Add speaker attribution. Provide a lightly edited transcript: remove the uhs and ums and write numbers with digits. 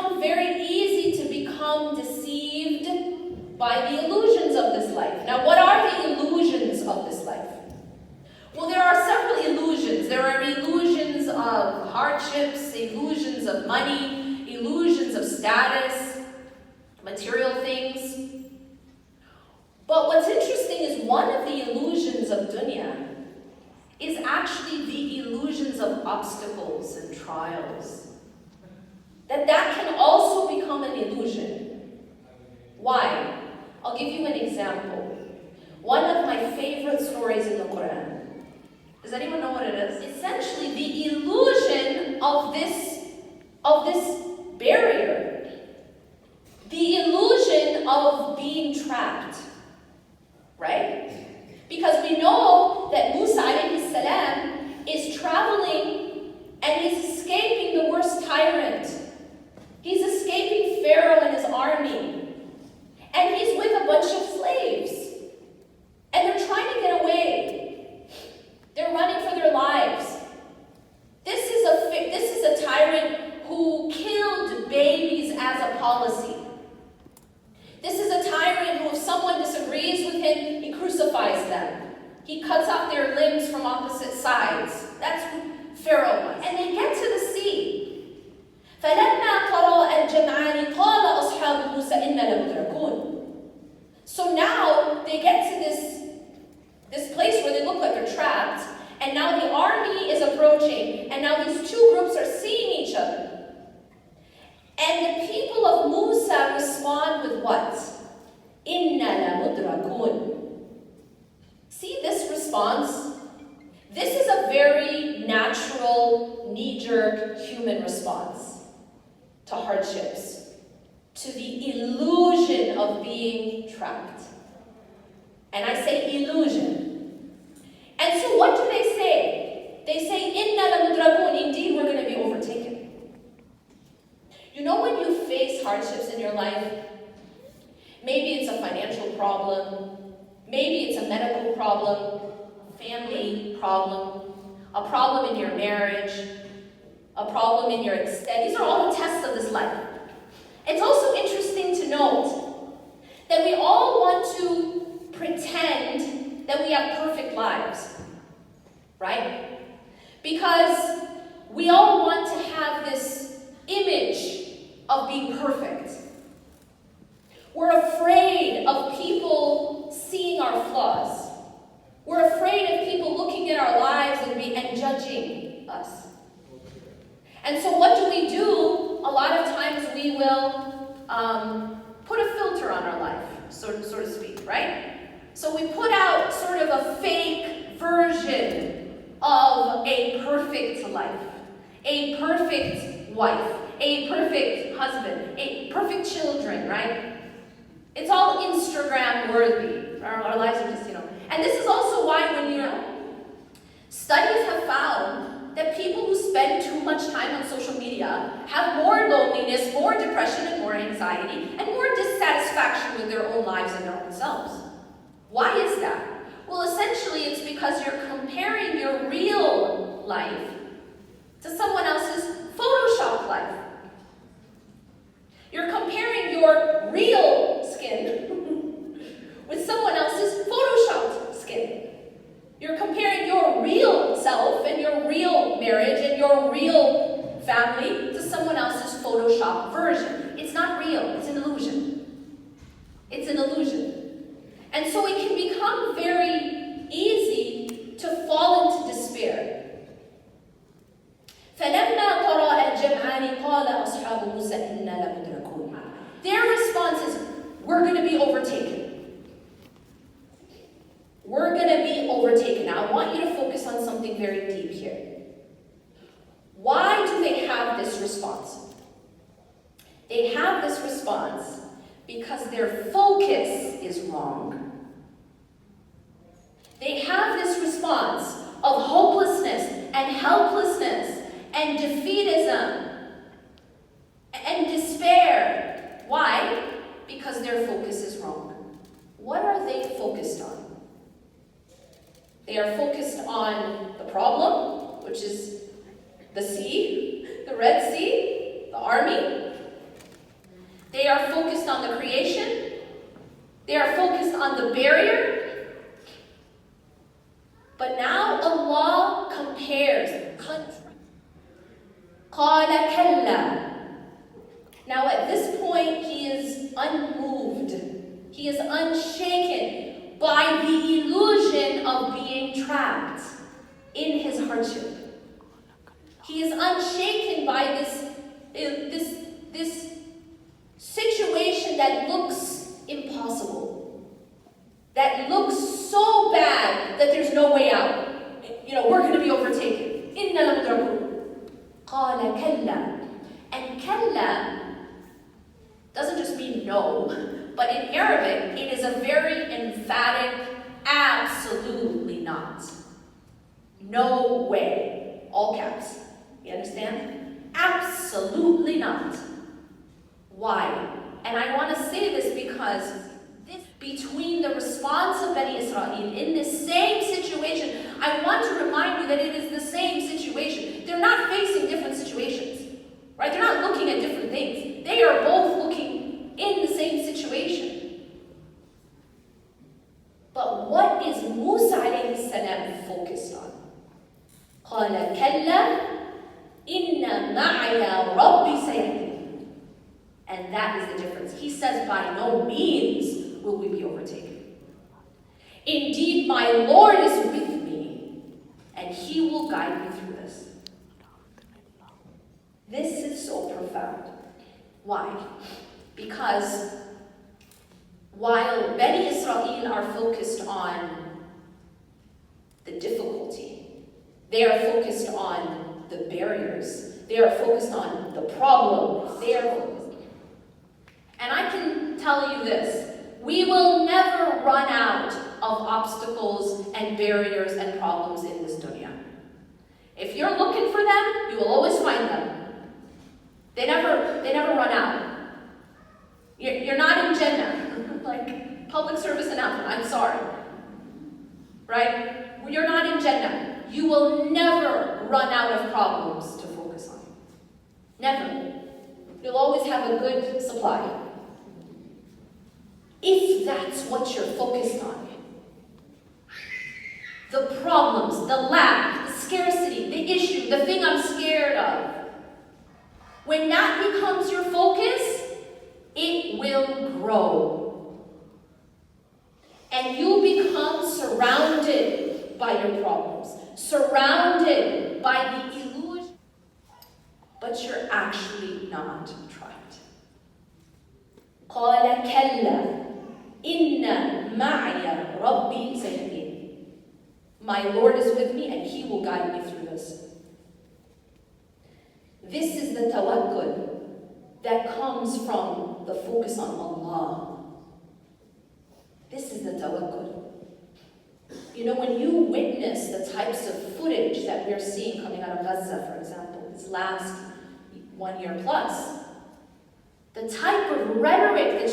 Speaker 1: become very easy to become deceived by the illusions of this life. Now, what are the illusions of this life? Well, there are several illusions. There are illusions of hardships, illusions of money, illusions of status, material things. But what's interesting is one of the illusions of dunya is actually the illusions of obstacles and trials. That can also become an illusion. Why? I'll give you an example. One of my favorite stories in the Quran. Does anyone know what it is? Essentially, the illusion of this barrier. The illusion of being trapped. Right? Because we know that Musa alayhi salam is traveling and he's escaping the worst tyrant. He's escaping Pharaoh and his army. And he's with a bunch of slaves. And they're trying to get away. They're running for their lives. This is a tyrant who killed babies as a policy. This is a tyrant who, if someone disagrees with him, he crucifies them. He cuts off their limbs from opposite sides. That's who Pharaoh was. And they get to the sea. فَلَمَّا تَرَاءَ الْجَمْعَانِ قَالَ أَصْحَابُ مُوسَى إِنَّا لَمُدْرَكُونَ. So now they get to this place where they look like they're trapped, and now the army is approaching, and now these two groups are seeing each other. And the people of Musa respond with what? إِنَّا لَمُدْرَكُونَ. See this response? This is a very natural, knee-jerk human response to hardships, to the illusion of being trapped. And I say illusion. And so what do they say? They say, إِنَّا لَمُدْرَكُونَ. Indeed, we're going to be overtaken. You know when you face hardships in your life? Maybe it's a financial problem, maybe it's a medical problem, a family problem, a problem in your marriage, a problem in your extent. These are all the tests of this life. It's also interesting to note that we all want to pretend that we have perfect lives, right? Because we all want to have this image of being perfect. We're afraid of people seeing our flaws. We're afraid of people looking at our lives and judging us. And so what do? A lot of times we will put a filter on our life, so to speak, right? So we put out sort of a fake version of a perfect life, a perfect wife, a perfect husband, a perfect children, right? It's all Instagram worthy. Our lives are just, And this is also why studies have found that people who spend too much time on social media have more loneliness, more depression, and more anxiety, and more dissatisfaction with their own lives and their own selves. Why is that? Well, essentially, it's because you're comparing your real life to someone else's Photoshop life. You're comparing your real skin with someone else's Photoshopped skin. You're comparing your real self and your real marriage and your real family to someone else's Photoshopped version. It's not real. It's an illusion. It's an illusion. And so it can become very easy to fall into despair. فَلَمَّا تَرَاءَ الْجَمْعَانِ قَالَ أَصْحَابُ مُوسَى إِنَّا لَمُدْرَكُونَ. Their response is, we're going to be overtaken. We're going to be overtaken. Now, I want you to focus on something very deep here. Why do they have this response? They have this response because their focus is wrong. They have this response of hopelessness and helplessness and defeatism and despair. Why? Because their focus is wrong. What are they focused on? They are focused on the problem, which is the sea, the Red Sea, the army. the barrier. But now Allah compares. قَالَ كَلَّا. Now at this point, he is unmoved. He is unshaken by the illusion of being trapped in his hardship. He is unshaken by this situation that looks impossible, that looks so bad that there's no way out. We're going to be overtaken. إِنَّ لَمُدْرَكُونَ قَالَ كَلَّا. And kalla doesn't just mean no, but in Arabic, it is a very emphatic, absolutely not. No way. All caps. You understand? Absolutely not. Why? And I want to say this because between the response of Bani Israel in this same situation, I want to remind you that it is the same situation. They're not facing different situations, right? They're not looking at different things. They are both looking in the same situation. But what is Musa alayhi salam focused on? قَالَ كَلَّا إِنَّ مَعَيَ رَبِّي سَيَهْدِينِ. And that is the difference. He says, by no means will we be overtaken. Indeed, my Lord is with me, and he will guide me through this. This is so profound. Why? Because while Bani Israel are focused on the difficulty, they are focused on the barriers, they are focused on the problem, and I can tell you this, we will never run out of obstacles and barriers and problems in this dunya. If you're looking for them, you will always find them. They never run out. You're not in Jannah, like public service announcement, I'm sorry. Right? You're not in Jannah. You will never run out of problems to focus on. Never. You'll always have a good supply. If that's what you're focused on. The problems, the lack, the scarcity, the issue, the thing I'm scared of. When that becomes your focus, it will grow. And you become surrounded by your problems, surrounded by the illusion, but you're actually not trapped. قَالَ كَلَّا إِنَّ مَعَيَ رَبِّي سَيَهْدِينِ. My Lord is with me and he will guide me through this. This is the tawakkul that comes from the focus on Allah. This is the tawakkul. When you witness the types of footage that we're seeing coming out of Gaza, for example, this last 1 year plus, the type of rhetoric that